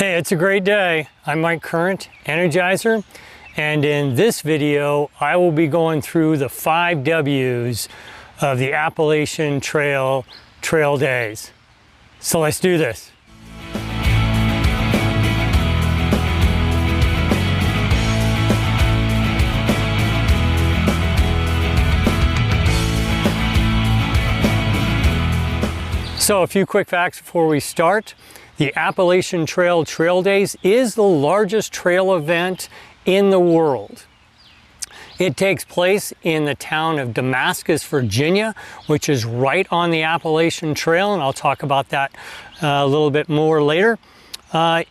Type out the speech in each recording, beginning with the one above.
Hey, it's a great day. I'm Mike Current, Energizer, and in this video I will be going through the 5 W's of the Appalachian Trail trail days. So let's do this. So a few quick facts before we start. The Appalachian Trail Trail Days is the largest trail event in the world. It takes place in the town of Damascus, Virginia, which is right on the Appalachian Trail, and I'll talk about that a little bit more later. The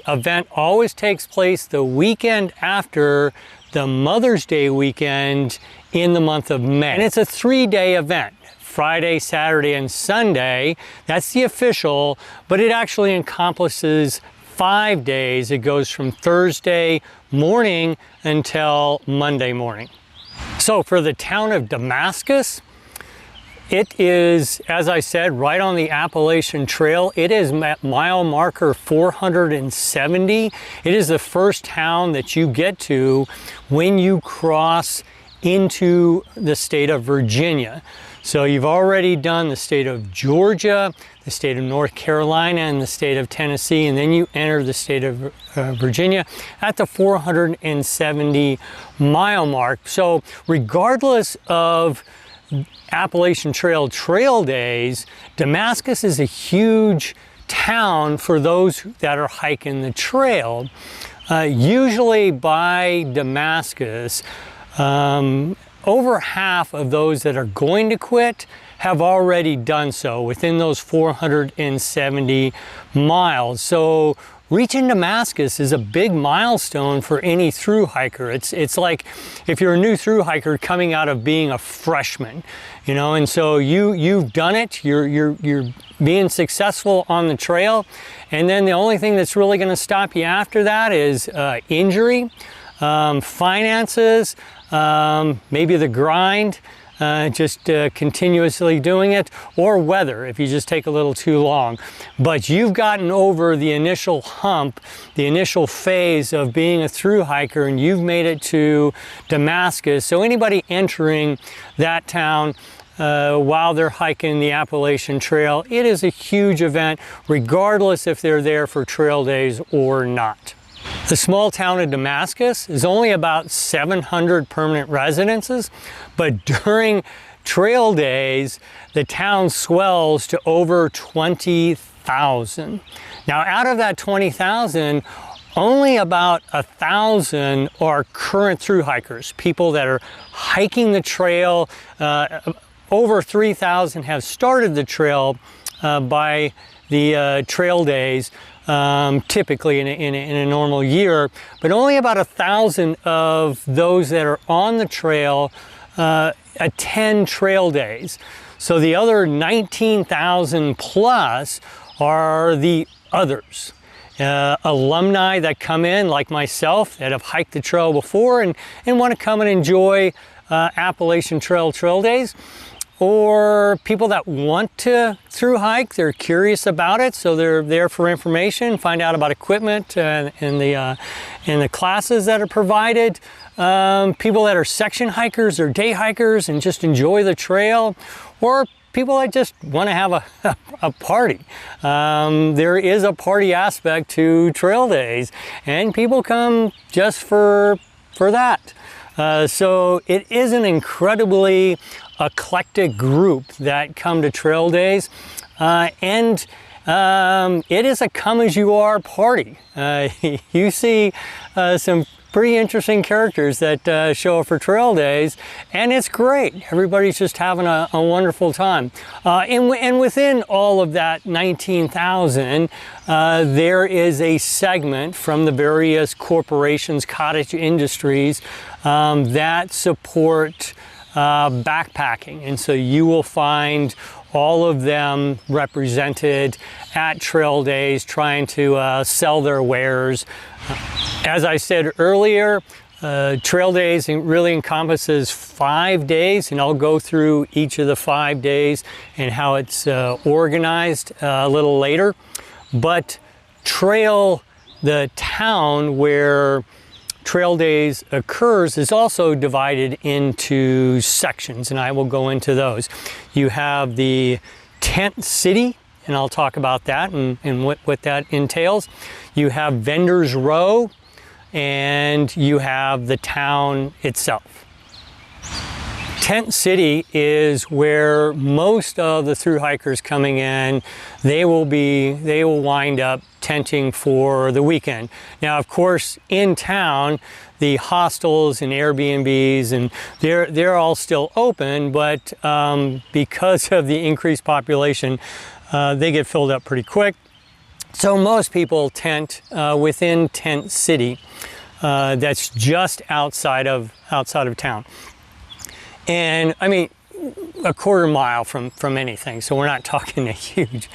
event always takes place the weekend after the Mother's Day weekend in the month of May. And it's a 3-day event. Friday, Saturday, and Sunday. That's the official, but it actually encompasses 5 days. It goes from Thursday morning until Monday morning. So for the town of Damascus, it is, as I said, right on the Appalachian Trail. It is at mile marker 470. It is the first town that you get to when you cross into the state of Virginia. So you've already done the state of Georgia, the state of North Carolina, and the state of Tennessee, and then you enter the state of Virginia at the 470 mile mark. So regardless of Appalachian Trail trail days, Damascus is a huge town for those that are hiking the trail. Usually by Damascus, over half of those that are going to quit have already done so within those 470 miles. So reaching Damascus is a big milestone for any thru hiker. It's like if you're a new thru hiker coming out of being a freshman, you know, and so you've done it. You're being successful on the trail, and then the only thing that's really going to stop you after that is injury, finances, maybe the grind, just continuously doing it, or weather if you just take a little too long. But you've gotten over the initial hump, the initial phase of being a thru hiker, and you've made it to Damascus. So anybody entering that town while they're hiking the Appalachian Trail, it is a huge event regardless if they're there for trail days or not. The small town of Damascus is only about 700 permanent residences, but during trail days, the town swells to over 20,000. Now, out of that 20,000, only about 1,000 are current thru hikers, people that are hiking the trail. Over 3,000 have started the trail by the trail days. Typically in a normal year, but only about 1,000 of those that are on the trail attend trail days. So the other 19,000 plus are the others. Alumni that come in, like myself, that have hiked the trail before and want to come and enjoy Appalachian Trail trail days. Or people that want to thru hike, they're curious about it, so they're there for information, find out about equipment and the classes that are provided. People that are section hikers or day hikers and just enjoy the trail, or people that just want to have a party. There is a party aspect to trail days, and people come just for that. So it is an incredibly eclectic group that come to trail days, and it is a come-as-you-are party. You see some pretty interesting characters that show up for trail days, and it's great. Everybody's just having a wonderful time. And within all of that 19,000, there is a segment from the various corporations, cottage industries that support backpacking, and so you will find all of them represented at trail days trying to sell their wares. As I said earlier, trail days really encompasses 5 days, and I'll go through each of the 5 days and how it's organized a little later. But the town where Trail Days occurs is also divided into sections, and I will go into those. You have the tent city, and I'll talk about that and what that entails. You have Vendors Row, and you have the town itself. Tent City is where most of the thru hikers coming in, they will wind up tenting for the weekend. Now, of course, in town, the hostels and Airbnbs, and they're all still open, but because of the increased population, they get filled up pretty quick. So most people tent within Tent City. That's just outside of town. And I mean, a quarter mile from anything, so we're not talking a huge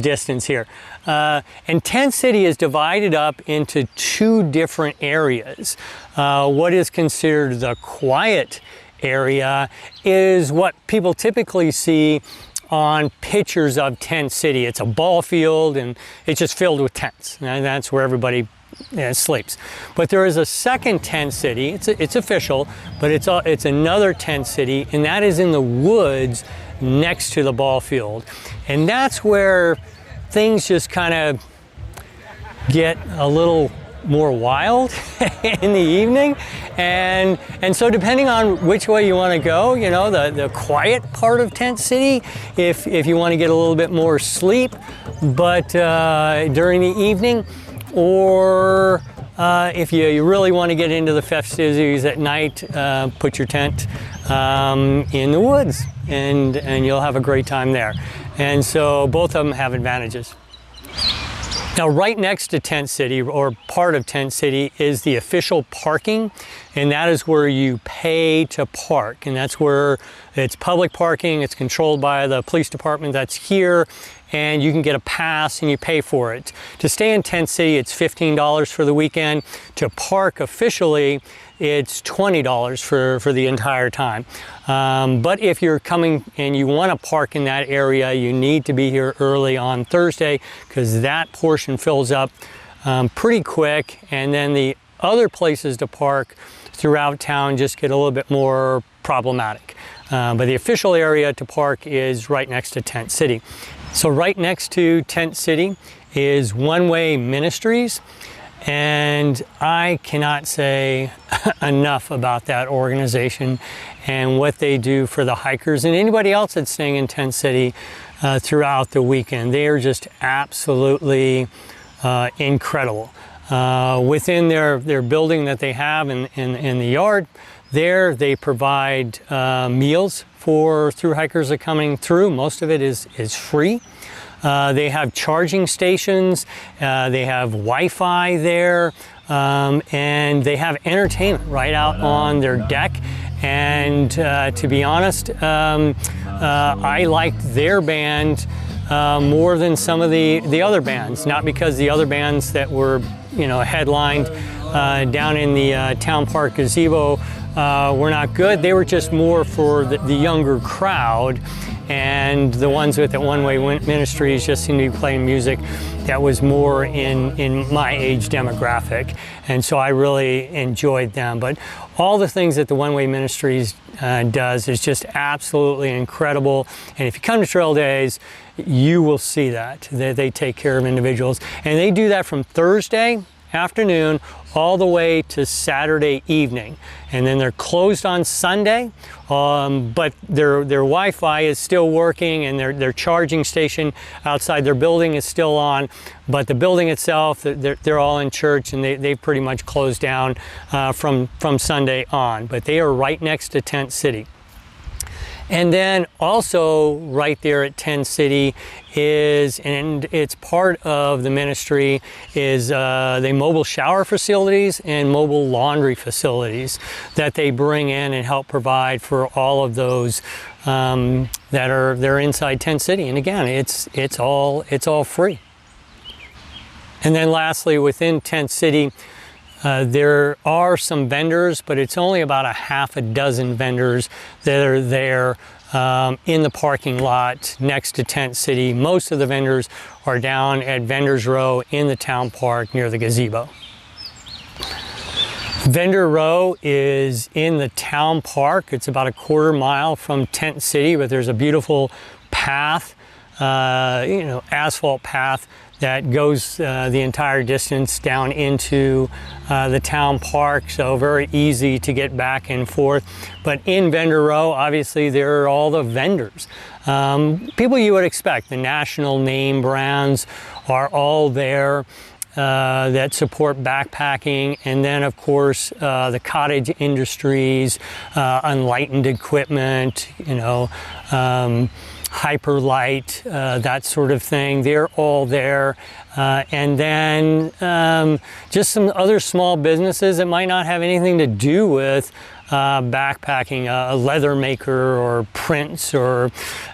distance here. And Tent City is divided up into two different areas. What is considered the quiet area is what people typically see on pictures of Tent City. It's a ball field and it's just filled with tents, and that's where everybody sleeps. But there is a second tent city. It's official, but it's another tent city, and that is in the woods next to the ball field. And that's where things just kind of get a little more wild in the evening. And so depending on which way you want to go, you know, the quiet part of Tent City, if you want to get a little bit more sleep, but during the evening, or if you really want to get into the festivities at night, put your tent in the woods, and you'll have a great time there. And so both of them have advantages. Now, right next to Tent City, or part of Tent City, is the official parking, and that is where you pay to park, and that's where it's public parking. It's controlled by the police department that's here, and you can get a pass and you pay for it. To stay in Tent City, it's $15 for the weekend. To park officially, it's $20 for the entire time. But if you're coming and you want to park in that area, you need to be here early on Thursday, because that portion fills up pretty quick, and then the other places to park throughout town just get a little bit more problematic. But the official area to park is right next to Tent City. So right next to Tent City is Way Ministries, and I cannot say enough about that organization and what they do for the hikers and anybody else that's staying in Tent City throughout the weekend. They are just absolutely incredible. Within their building that they have in the yard, there they provide meals for thru hikers that are coming through. Most of it is free. They have charging stations, they have Wi-Fi there, and they have entertainment right out on their deck. And to be honest, I liked their band more than some of the other bands. Not because the other bands that were, you know, headlined down in the town park gazebo were not good. They were just more for the younger crowd, and the ones with the Way Ministries just seemed to be playing music that was more in my age demographic, and so I really enjoyed them. But all the things that the Way Ministries does is just absolutely incredible, and if you come to Trail Days, you will see that they take care of individuals, and they do that from Thursday afternoon all the way to Saturday evening, and then they're closed on Sunday, but their Wi-Fi is still working, and their charging station outside their building is still on, but the building itself, they're all in church, and they pretty much closed down from Sunday on. But they are right next to Tent City. And then also right there at Tent City is, and it's part of the ministry, is the mobile shower facilities and mobile laundry facilities that they bring in and help provide for all of those they're inside Tent City. And again, it's all free. And then lastly, within Tent City, there are some vendors, but it's only about a half a dozen vendors that are there in the parking lot next to Tent City. Most of the vendors are down at Vendors Row in the town park near the gazebo. Vendor Row is in the town park. It's about a quarter mile from Tent City, but there's a beautiful path, asphalt path that goes the entire distance down into the town park, so very easy to get back and forth. But in Vendor Row, obviously, there are all the vendors. People you would expect. The national name brands are all there that support backpacking, and then of course the cottage industries, Enlightened Equipment, Hyperlight, that sort of thing. They're all there. And then just some other small businesses that might not have anything to do with backpacking, a leather maker or prints, or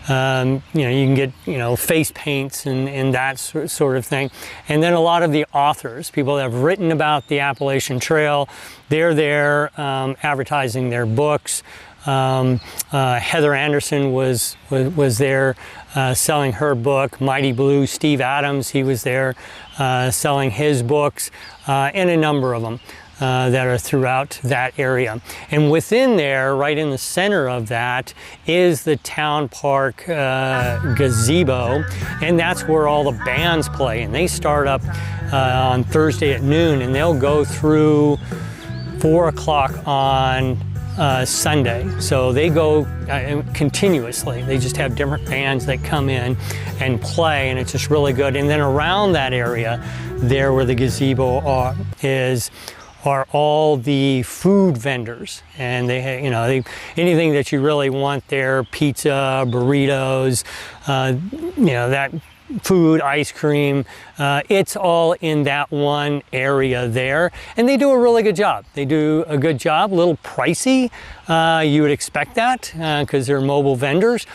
you can get face paints and that sort of thing. And then a lot of the authors, people that have written about the Appalachian Trail, they're there advertising their books. Heather Anderson was there selling her book. Mighty Blue, Steve Adams, he was there selling his books, and a number of them that are throughout that area. And within there, right in the center of that, is the town park gazebo, and that's where all the bands play. And they start up on Thursday at noon, and they'll go through 4 o'clock on Sunday. So they go continuously. They just have different bands that come in and play, and it's just really good. And then around that area, there where the gazebo are all the food vendors, and they anything that you really want there, pizza, burritos, that food, ice cream, it's all in that one area there, and they do a really good job. They do a good job. A little pricey, you would expect that because they're mobile vendors,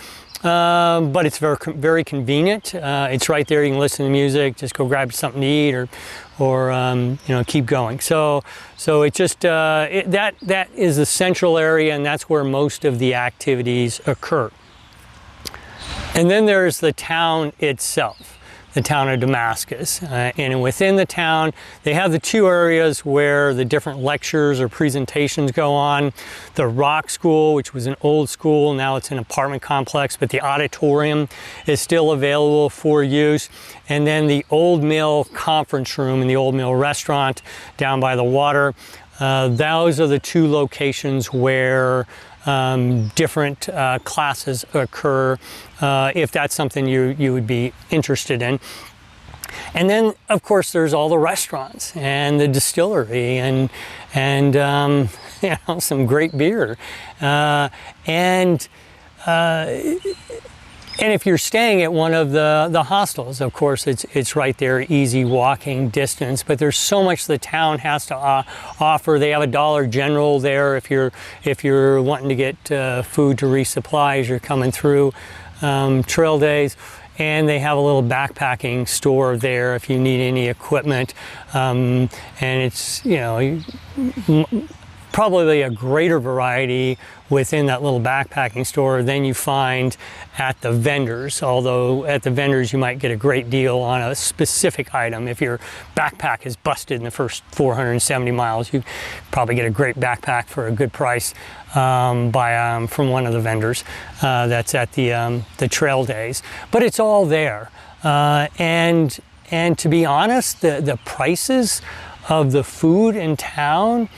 but it's very, very convenient. It's right there. You can listen to music, just go grab something to eat, or keep going. So it just that is the central area, and that's where most of the activities occur. And then there's the town itself, the town of Damascus. And within the town, they have the two areas where the different lectures or presentations go on. The Rock School, which was an old school, now it's an apartment complex, but the auditorium is still available for use. And then the Old Mill Conference Room and the Old Mill Restaurant down by the water. Those are the two locations where different classes occur, if that's something you would be interested in. And then, of course, there's all the restaurants and the distillery and some great beer. And if you're staying at one of the hostels, of course, it's right there, easy walking distance. But there's so much the town has to offer. They have a Dollar General there if you're wanting to get food to resupply as you're coming through trail days. And they have a little backpacking store there if you need any equipment. And it's probably a greater variety within that little backpacking store than you find at the vendors, although at the vendors you might get a great deal on a specific item. If your backpack is busted in the first 470 miles, you probably get a great backpack for a good price from one of the vendors that's at the trail days. But it's all there, and to be honest, the prices of the food in town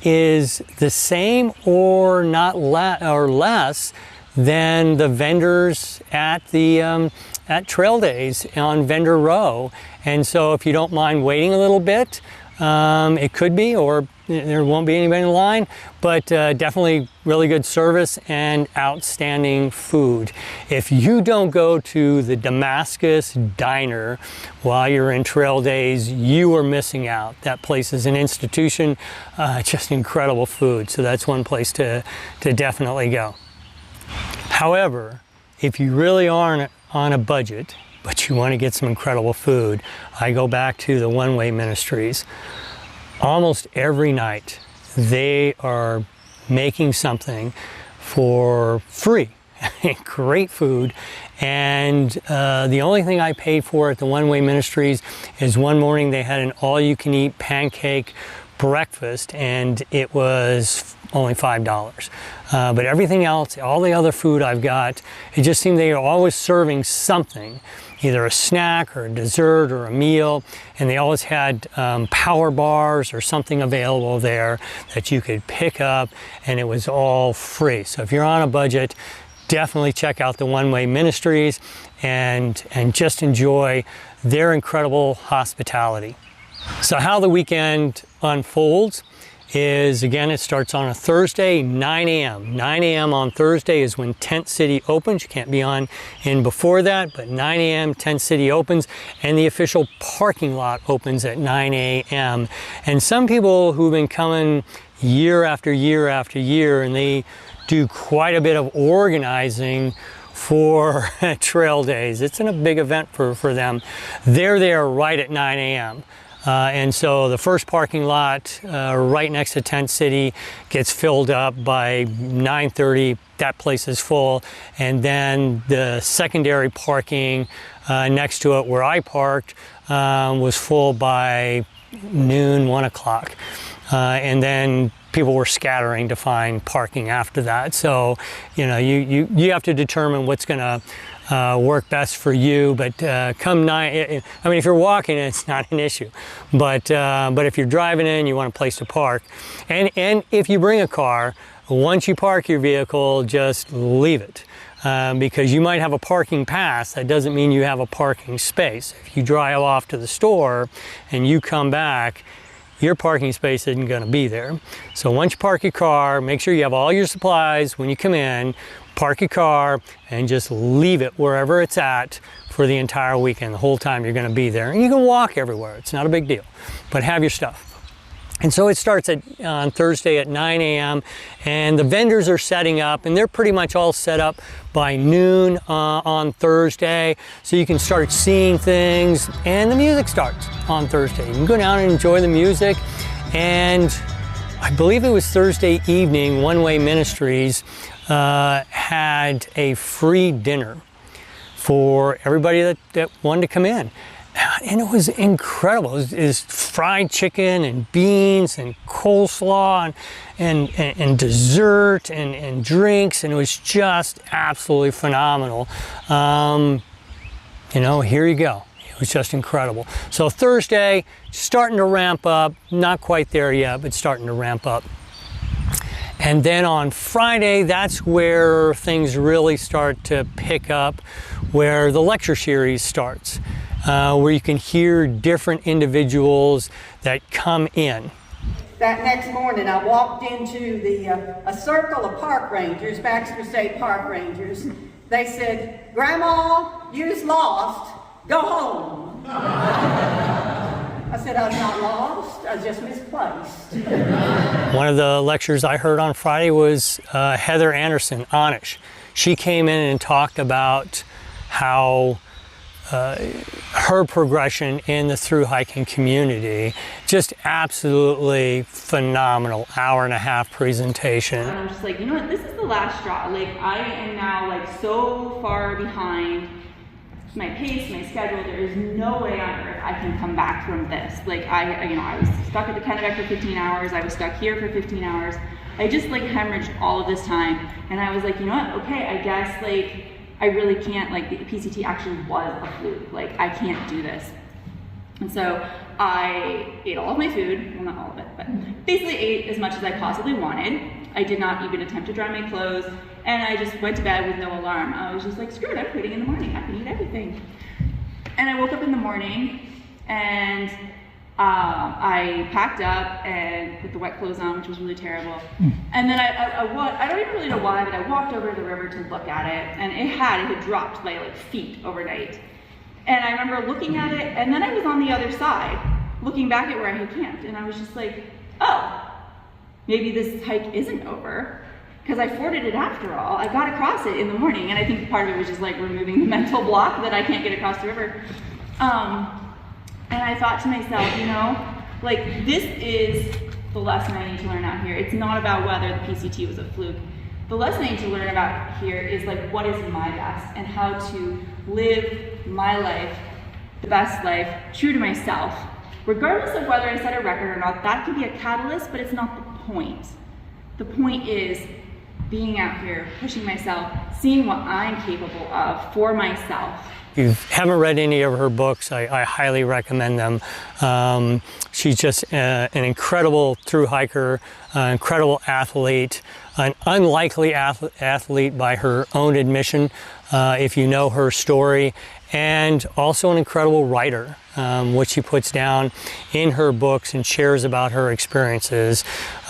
is the same or less than the vendors at the at trail days on Vendor Row. And so if you don't mind waiting a little bit, it could be, or there won't be anybody in line, but definitely really good service and outstanding food. If you don't go to the Damascus Diner while you're in trail days, you are missing out. That place is an institution, just incredible food. So that's one place to definitely go. However, if you really aren't on a budget, but you want to get some incredible food, I go back to the Way Ministries. Almost every night they are making something for free. Great food. And the only thing I paid for at the Way Ministries is one morning they had an all-you-can-eat pancake breakfast, and it was only $5. But everything else, all the other food I've got, it just seemed they were always serving something, either a snack or a dessert or a meal, and they always had power bars or something available there that you could pick up, and it was all free. So if you're on a budget, definitely check out the Way Ministries and just enjoy their incredible hospitality. So how the weekend unfolds is, again, it starts on a Thursday, 9 a.m. 9 a.m. on Thursday is when Tent City opens. You can't be in before that, but 9 a.m. Tent City opens, and the official parking lot opens at 9 a.m. And some people who've been coming year after year after year, and they do quite a bit of organizing for trail days. It's a big event for them. They're there right at 9 a.m. And so the first parking lot right next to Tent City gets filled up by 9:30. That place is full. And then the secondary parking next to it where I parked was full by noon, 1 o'clock. And then people were scattering to find parking after that. So, you know, you have to determine what's going to work best for you. But come 9, I mean, if you're walking, it's not an issue. But if you're driving in, you want a place to park. And if you bring a car, once you park your vehicle, just leave it. Because you might have a parking pass, that doesn't mean you have a parking space. If you drive off to the store and you come back, your parking space isn't going to be there. So once you park your car, make sure you have all your supplies when you come in, park your car, and just leave it wherever it's at for the entire weekend, the whole time you're going to be there. And you can walk everywhere, it's not a big deal, but have your stuff. And so it starts on Thursday at 9 a.m. and the vendors are setting up, and they're pretty much all set up by noon on Thursday. So you can start seeing things, and the music starts on Thursday. You can go down and enjoy the music. And I believe it was Thursday evening, Way Ministries had a free dinner for everybody that wanted to come in. And it was incredible. It was fried chicken and beans and coleslaw and dessert and drinks, and it was just absolutely phenomenal. You know, here you go. It was just incredible. So Thursday, starting to ramp up, not quite there yet, but starting to ramp up. And then on Friday, that's where things really start to pick up, where the lecture series starts. Where you can hear different individuals that come in. That next morning, I walked into a circle of park rangers, Baxter State Park Rangers. They said, "Grandma, you's lost. Go home." I said, "I was not lost. I was just misplaced." One of the lectures I heard on Friday was Heather Anderson, Anish. She came in and talked about how her progression in the thru-hiking community, just absolutely phenomenal, hour-and-a-half presentation. And I'm just like, you know what, this is the last straw. Like, I am now like so far behind my pace, my schedule. There is no way on earth I can come back from this. Like, I was stuck at the Kennebec for 15 hours. I was stuck here for 15 hours. I just like hemorrhaged all of this time. And I was like, you know what, okay, I guess like, I really can't, like, the PCT actually was a fluke. Like, I can't do this. And so I ate all of my food, well, not all of it, but basically ate as much as I possibly wanted. I did not even attempt to dry my clothes, and I just went to bed with no alarm. I was just like, screw it, I'm quitting in the morning. I can eat everything. And I woke up in the morning, and I packed up and put the wet clothes on, which was really terrible. And then I don't even really know why, but I walked over to the river to look at it, and it had dropped by like feet overnight. And I remember looking at it, and then I was on the other side, looking back at where I had camped, and I was just like, oh, maybe this hike isn't over, because I forded it after all. I got across it in the morning, and I think part of it was just like removing the mental block that I can't get across the river. And I thought to myself, you know, like, this is the lesson I need to learn out here. It's not about whether the PCT was a fluke. The lesson I need to learn about here is like what is my best and how to live my life, the best life, true to myself. Regardless of whether I set a record or not, that could be a catalyst, but it's not the point. The point is being out here, pushing myself, seeing what I'm capable of for myself. If you haven't read any of her books, I highly recommend them. She's just an incredible thru-hiker, incredible athlete, an unlikely athlete by her own admission, if you know her story, and also an incredible writer. What she puts down in her books and shares about her experiences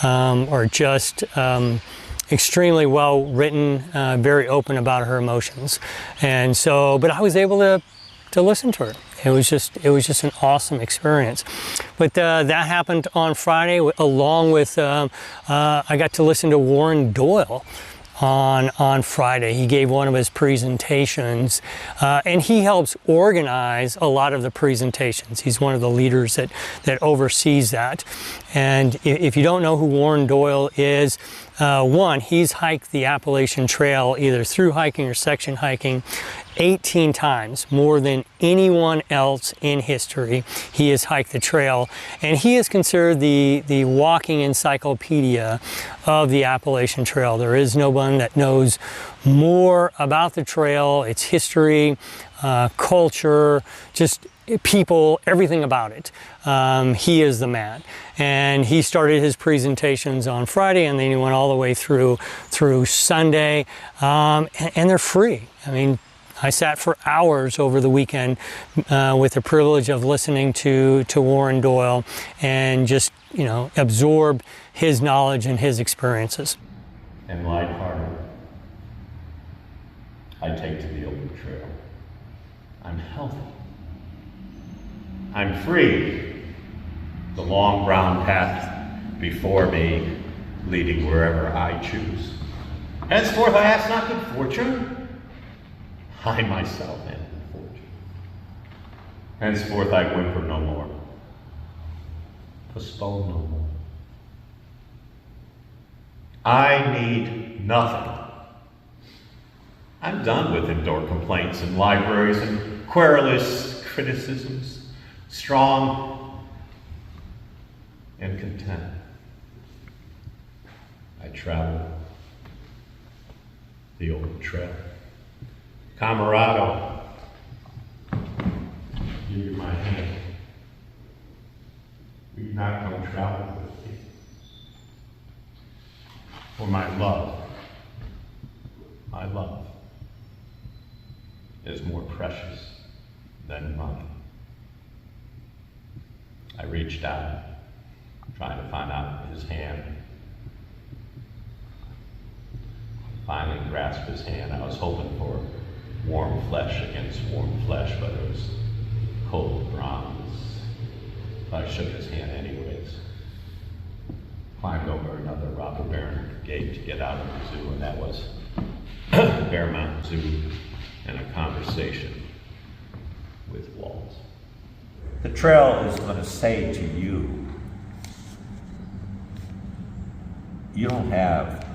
are just extremely well written, very open about her emotions. And so, but I was able to listen to her. It was just an awesome experience. But that happened on Friday, along with, I got to listen to Warren Doyle on Friday. He gave one of his presentations, and he helps organize a lot of the presentations. He's one of the leaders that oversees that. And if you don't know who Warren Doyle is, one, he's hiked the Appalachian Trail, either through hiking or section hiking, 18 times, more than anyone else in history. He has hiked the trail, and he is considered the walking encyclopedia of the Appalachian Trail. There is no one that knows more about the trail, its history, culture, just people, everything about it. He is the man. And he started his presentations on Friday, and then he went all the way through Sunday, and they're free. I mean, I sat for hours over the weekend with the privilege of listening to Warren Doyle and just, absorb his knowledge and his experiences. And lighthearted, I take to the open trail. I'm healthy. I'm free. The long brown path before me, leading wherever I choose. Henceforth I ask not good fortune. I myself am good fortune. Henceforth I whimper no more. Postpone no more. I need nothing. I'm done with indoor complaints in libraries and querulous criticisms. Strong and content. I travel the old trail. Camarado, give you my hand. Will you not come travel with me? For my love is more precious than money. I reached out, trying to find out his hand. Finally grasped his hand. I was hoping for warm flesh against warm flesh, but it was cold bronze. But I shook his hand anyways. Climbed over another robber baron gate to get out of the zoo, and that was Bear Mountain Zoo and a conversation with Walt. The trail is going to say to you, you don't have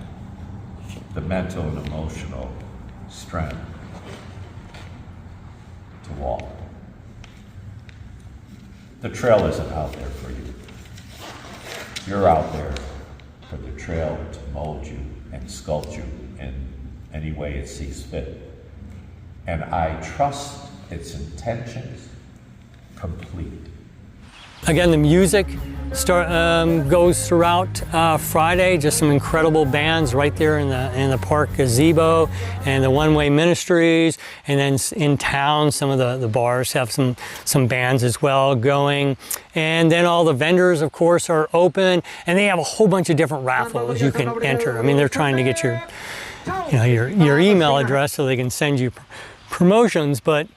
the mental and emotional strength to walk. The trail isn't out there for you. You're out there for the trail to mold you and sculpt you in any way it sees fit. And I trust its intentions complete. Again, the music goes throughout Friday. Just some incredible bands right there in the park gazebo, and the Way Ministries, and then in town some of the bars have some bands as well going. And then all the vendors, of course, are open, and they have a whole bunch of different raffles you can enter. I mean, they're trying to get your email address so they can send you promotions, but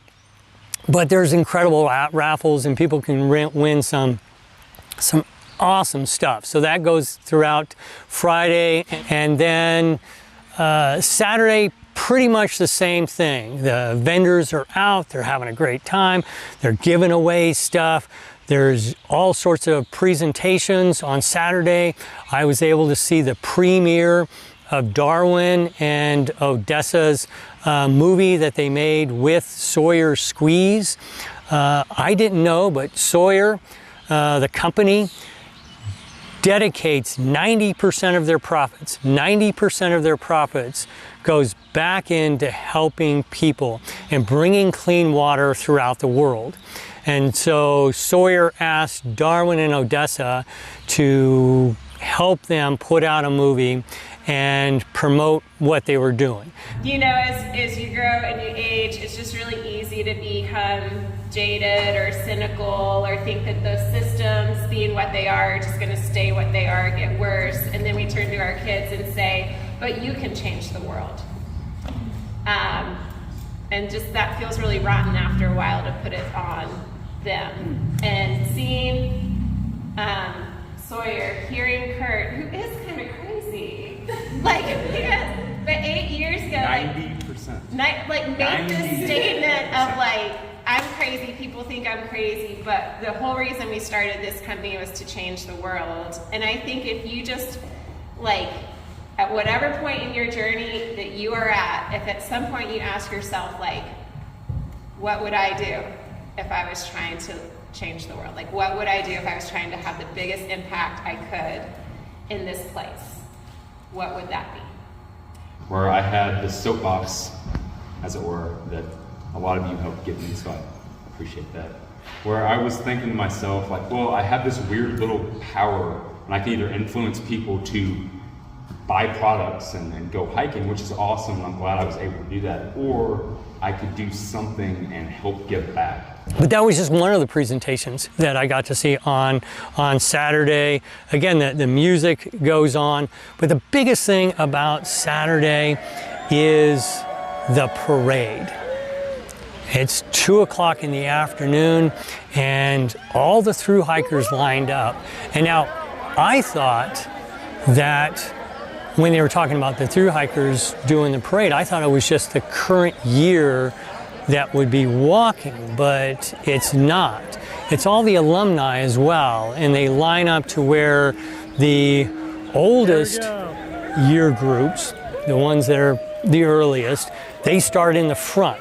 there's incredible raffles, and people can win some awesome stuff. So that goes throughout Friday, and then Saturday, pretty much the same thing. The vendors are out, they're having a great time, they're giving away stuff. There's all sorts of presentations on Saturday. I was able to see the premiere of Darwin and Odessa's movie that they made with Sawyer Squeeze. I didn't know, but Sawyer, the company, dedicates 90% of their profits, 90% of their profits goes back into helping people and bringing clean water throughout the world. And so Sawyer asked Darwin and Odessa to help them put out a movie and promote what they were doing. You know, as you grow and you age, it's just really easy to become jaded or cynical or think that those systems, being what they are just going to stay what they are, get worse. And then we turn to our kids and say, but you can change the world. And just that feels really rotten after a while to put it on them. And seeing Sawyer, hearing Kurt, who is kind of crazy, like, yeah, but 8 years ago, 90%, like made this statement of like, I'm crazy, people think I'm crazy, but the whole reason we started this company was to change the world. And I think if you just, like, at whatever point in your journey that you are at, if at some point you ask yourself, like, what would I do if I was trying to change the world? Like, what would I do if I was trying to have the biggest impact I could in this place? What would that be? Where I had this soapbox, as it were, that a lot of you helped give me, so I appreciate that. Where I was thinking to myself, like, well, I have this weird little power, and I can either influence people to buy products and go hiking, which is awesome, and I'm glad I was able to do that, or I could do something and help give back. But that was just one of the presentations that I got to see on Saturday. Again, the music goes on, but the biggest thing about Saturday is the parade. It's 2 o'clock in the afternoon and all the thru-hikers lined up. And now I thought that when they were talking about the thru-hikers doing the parade, I thought it was just the current year that would be walking, but it's not. It's all the alumni as well, and they line up to where the oldest year groups, the ones that are the earliest, they start in the front.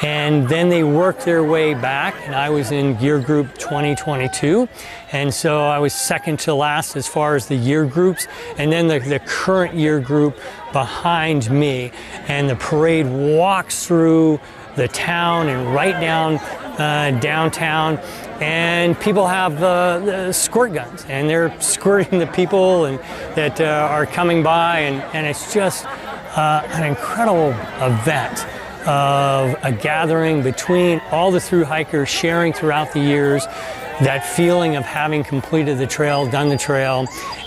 And then they work their way back, and I was in year group 2022, and so I was second to last as far as the year groups, and then the current year group behind me, and the parade walks through the town and right down downtown, and people have the squirt guns, and they're squirting the people and that are coming by, and it's just an incredible event of a gathering between all the thru-hikers, sharing throughout the years that feeling of having completed the trail, done the trail,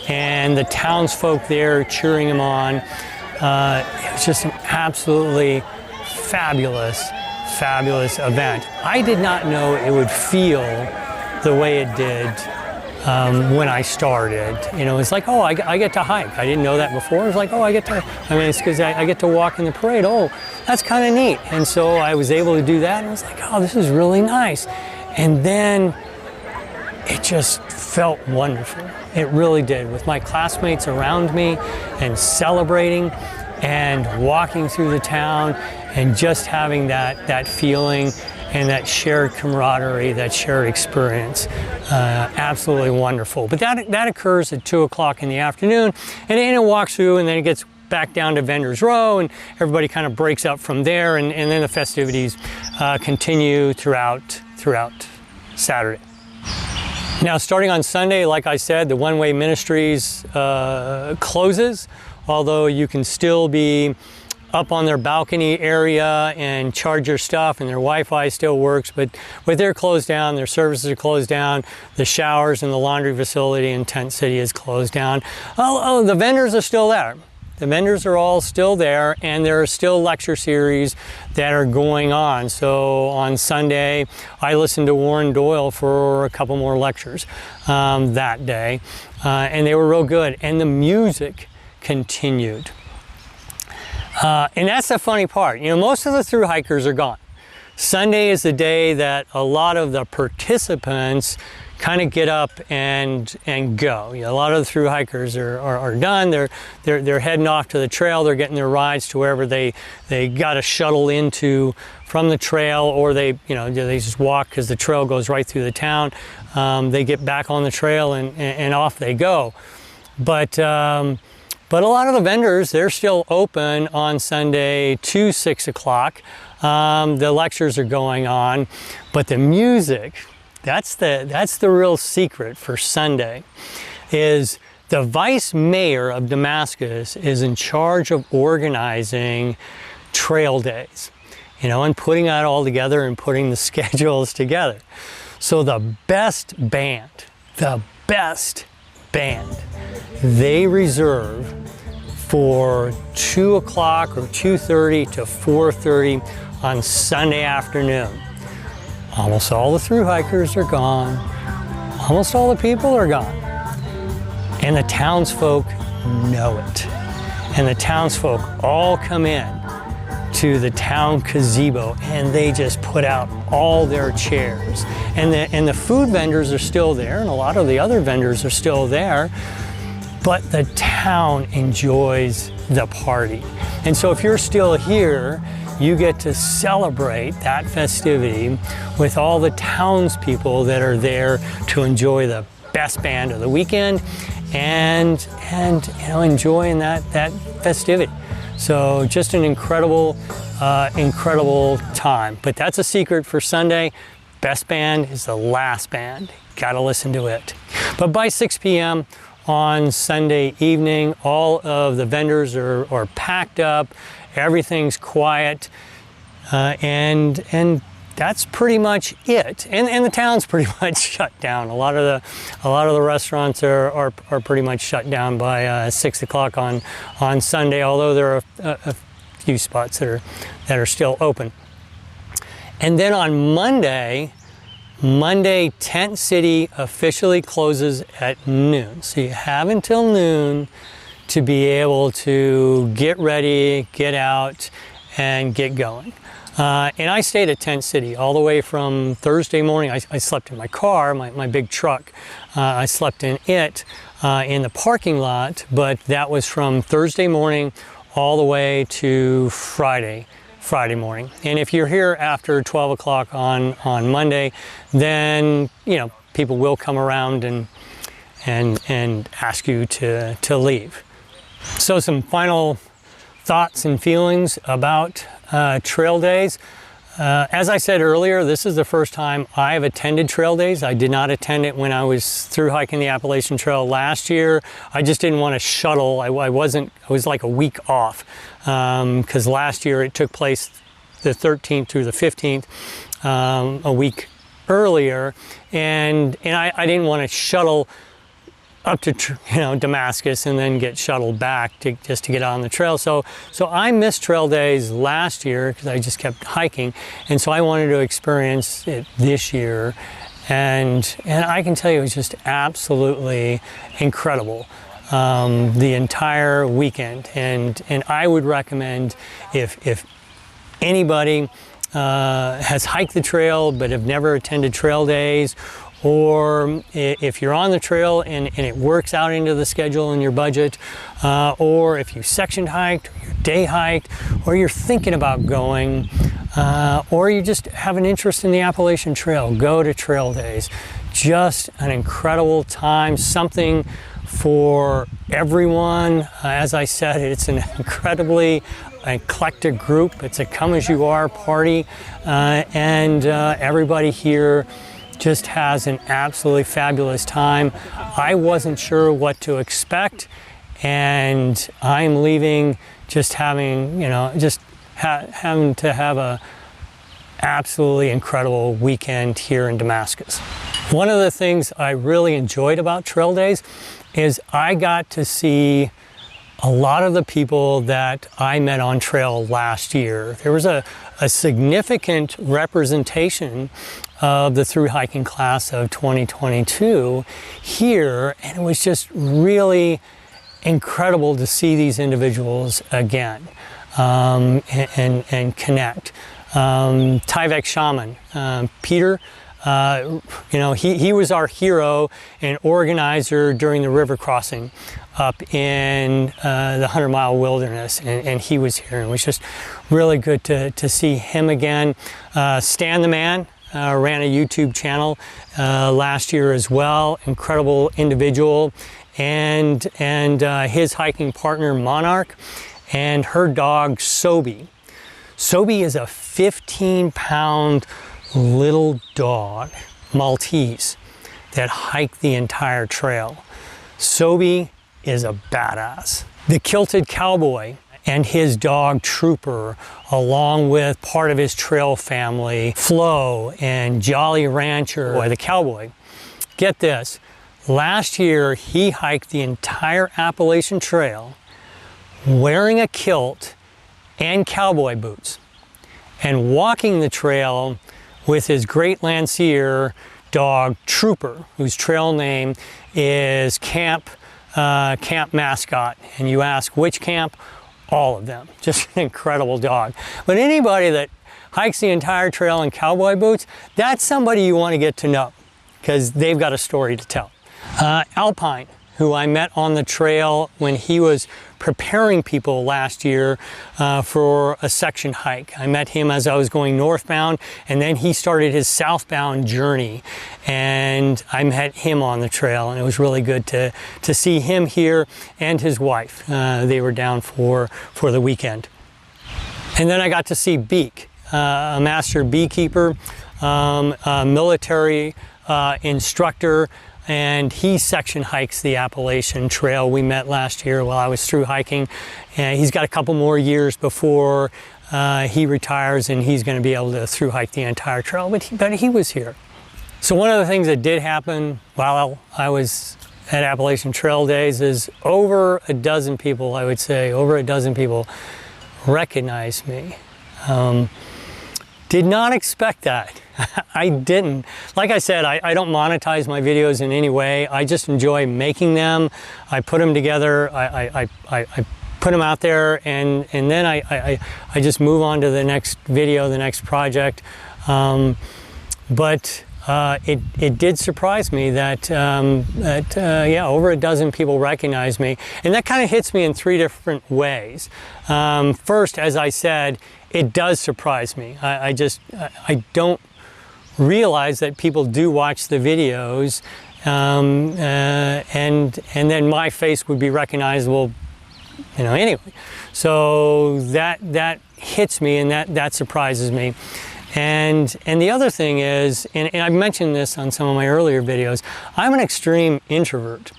and the townsfolk there cheering them on. It was just an absolutely fabulous event. I did not know it would feel the way it did when I started. You know, it's like, oh, I get to hike. I didn't know that before. It was like, oh, it's because I get to walk in the parade. Oh, that's kind of neat. And so I was able to do that, and I was like, oh, this is really nice. And then it just felt wonderful. It really did, with my classmates around me and celebrating and walking through the town and just having that feeling and that shared camaraderie, that shared experience. Absolutely wonderful. But that occurs at 2 o'clock in the afternoon, and then it walks through, and then it gets back down to Vendors Row, and everybody kind of breaks up from there, and then the festivities continue throughout Saturday. Now, starting on Sunday, like I said, the Way Ministries closes, although you can still be up on their balcony area and charge your stuff, and their Wi-Fi still works, but they're closed down, their services are closed down, the showers and the laundry facility in Tent City is closed down. Oh, the vendors are still there. The vendors are all still there, and there are still lecture series that are going on. So on Sunday, I listened to Warren Doyle for a couple more lectures that day, and they were real good, and the music continued. And that's the funny part. You know, most of the thru-hikers are gone. Sunday is the day that a lot of the participants kind of get up and go. You know, a lot of the thru hikers are done. They're heading off to the trail. They're getting their rides to wherever they got a shuttle into from the trail, or they just walk because the trail goes right through the town. They get back on the trail and off they go. But a lot of the vendors, they're still open on Sunday to 6 o'clock. The lectures are going on, but the music, that's the real secret for Sunday, is the vice mayor of Damascus is in charge of organizing trail days, and putting that all together and putting the schedules together. So the best band, they reserve for 2 o'clock or 2:30 to 4:30 on Sunday afternoon. Almost all the thru hikers are gone. Almost all the people are gone. And the townsfolk know it. And the townsfolk all come in to the town gazebo, and they just put out all their chairs. And the food vendors are still there, and a lot of the other vendors are still there, but the town enjoys the party. And so if you're still here, you get to celebrate that festivity with all the townspeople that are there to enjoy the best band of the weekend and enjoying that festivity. So just an incredible time. But that's a secret for Sunday. Best band is the last band. Gotta listen to it. But by 6 p.m. on Sunday evening, all of the vendors are packed up. Everything's quiet, and that's pretty much it. And the town's pretty much shut down. A lot of the restaurants are pretty much shut down by 6 o'clock on Sunday. Although there are a few spots that are still open. And then on Monday, Tent City officially closes at noon. So you have until noon to be able to get ready, get out, and get going. And I stayed at Tent City all the way from Thursday morning. I slept in my car, my big truck. I slept in it in the parking lot, but that was from Thursday morning all the way to Friday morning. And if you're here after 12 o'clock on Monday, then people will come around and ask you to leave. So some final thoughts and feelings about trail days. As I said earlier, this is the first time I've attended trail days. I did not attend it when I was through hiking the Appalachian Trail last year. I just didn't want to shuttle. I was like a week off because last year it took place the 13th through the 15th, a week earlier, and I didn't want to shuttle up to Damascus and then get shuttled back just to get on the trail. So I missed trail days last year because I just kept hiking, and so I wanted to experience it this year, and I can tell you it was just absolutely incredible, the entire weekend. And I would recommend if anybody has hiked the trail but have never attended trail days, or if you're on the trail and it works out into the schedule and your budget, or if you section hiked, or you day hiked, or you're thinking about going, or you just have an interest in the Appalachian Trail, go to trail days. Just an incredible time, something for everyone. As I said, it's an incredibly eclectic group. It's a come-as-you-are party, and everybody here just has an absolutely fabulous time. I wasn't sure what to expect, and I'm leaving just having, having to have a absolutely incredible weekend here in Damascus. One of the things I really enjoyed about trail days is I got to see a lot of the people that I met on trail last year. There was a significant representation of the thru-hiking class of 2022 here, and it was just really incredible to see these individuals again, and connect. Tyvek shaman, Peter. He was our hero and organizer during the river crossing up in the 100-mile wilderness, and he was here, and it was just really good to see him again. Stan the Man ran a YouTube channel last year as well, incredible individual, and his hiking partner Monarch and her dog Sobe. Sobe is a 15-pound little dog, Maltese, that hiked the entire trail. Sobe is a badass. The Kilted Cowboy and his dog Trooper, along with part of his trail family, Flo and Jolly Rancher, the cowboy. Get this, last year he hiked the entire Appalachian Trail wearing a kilt and cowboy boots and walking the trail with his Great Lancier dog Trooper, whose trail name is Camp Mascot. And you ask which camp? All of them. Just an incredible dog. But anybody that hikes the entire trail in cowboy boots, that's somebody you want to get to know, because they've got a story to tell. Alpine, who I met on the trail when he was preparing people last year for a section hike. I met him as I was going northbound, and then he started his southbound journey, and I met him on the trail, and it was really good to see him here and his wife. They were down for the weekend. And then I got to see Beak, a master beekeeper, a military instructor, and he section hikes the Appalachian Trail. We met last year while I was through hiking, and he's got a couple more years before he retires, and he's going to be able to through hike the entire trail, but he was here. So one of the things that did happen while I was at Appalachian Trail Days is over a dozen people, I would say, over a dozen people recognized me. Did not expect that. I didn't. Like I said, I don't monetize my videos in any way. I just enjoy making them. I put them together. I put them out there, and then I just move on to the next video, the next project. But it did surprise me that over a dozen people recognize me, and that kind of hits me in three different ways. First, as I said, it does surprise me. I don't realize that people do watch the videos, and then my face would be recognizable, anyway. So that hits me, and that surprises me. And the other thing is, and I've mentioned this on some of my earlier videos, I'm an extreme introvert.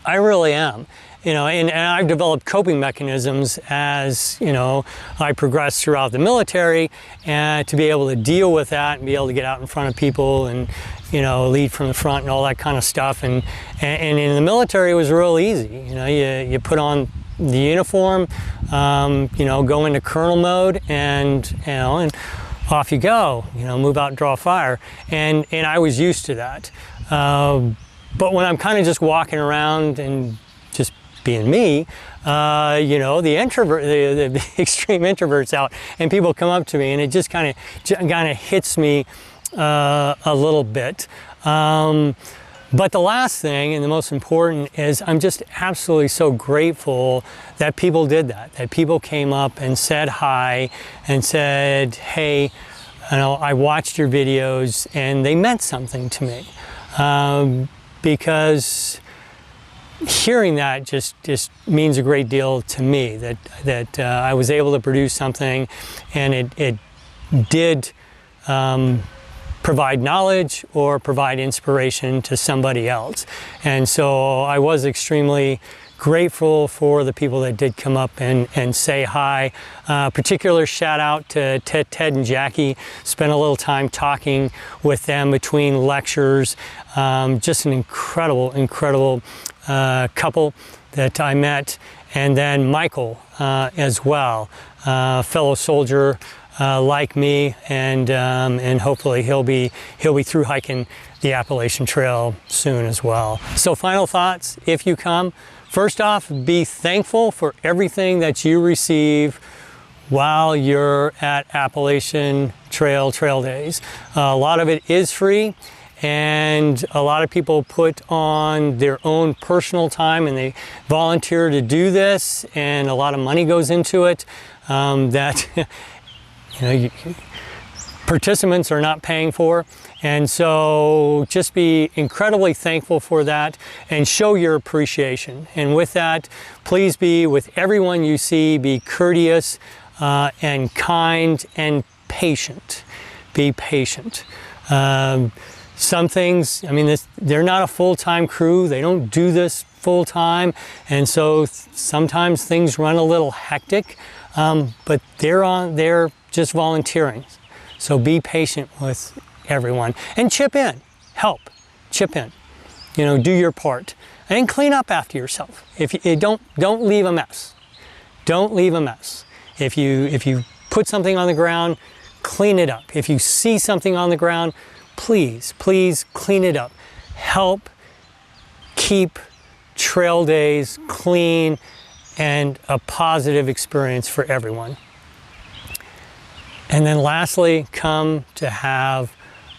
I really am. And I've developed coping mechanisms as, I progressed throughout the military, and to be able to deal with that and be able to get out in front of people and, lead from the front and all that kind of stuff. And in the military, it was real easy. You put on the uniform, go into colonel mode, and off you go, move out and draw fire. And I was used to that. But when I'm kind of just walking around and just being me, the introvert, the extreme introvert's out, and people come up to me, and it just kind of hits me a little bit. But the last thing, and the most important, is I'm just absolutely so grateful that people did that people came up and said hi and said, hey, I watched your videos, and they meant something to me. Because hearing that just means a great deal to me, that I was able to produce something, and it did provide knowledge or provide inspiration to somebody else. And so I was extremely grateful for the people that did come up and say hi. Particular shout out to Ted and Jackie. Spent a little time talking with them between lectures. Just an incredible couple that I met. And then Michael as well, fellow soldier like me, and hopefully he'll be through hiking the Appalachian Trail soon as well. So final thoughts, if you come, first off, be thankful for everything that you receive while you're at Appalachian Trail Days. A lot of it is free, and a lot of people put on their own personal time and they volunteer to do this, and a lot of money goes into it that participants are not paying for. And so just be incredibly thankful for that and show your appreciation. And with that, please be with everyone you see, be courteous and kind and patient. Be patient. Some things, I mean, they're not a full-time crew. They don't do this full-time. And so sometimes things run a little hectic, but they're just volunteering. So be patient with everyone and chip in, help, chip in, do your part and clean up after yourself. If you don't leave a mess, don't leave a mess. If you put something on the ground, clean it up. If you see something on the ground, please clean it up. Help keep trail days clean and a positive experience for everyone. And then lastly, come to have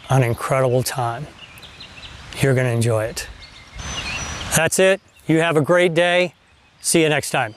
an incredible time. You're going to enjoy it. That's it. You have a great day. See you next time.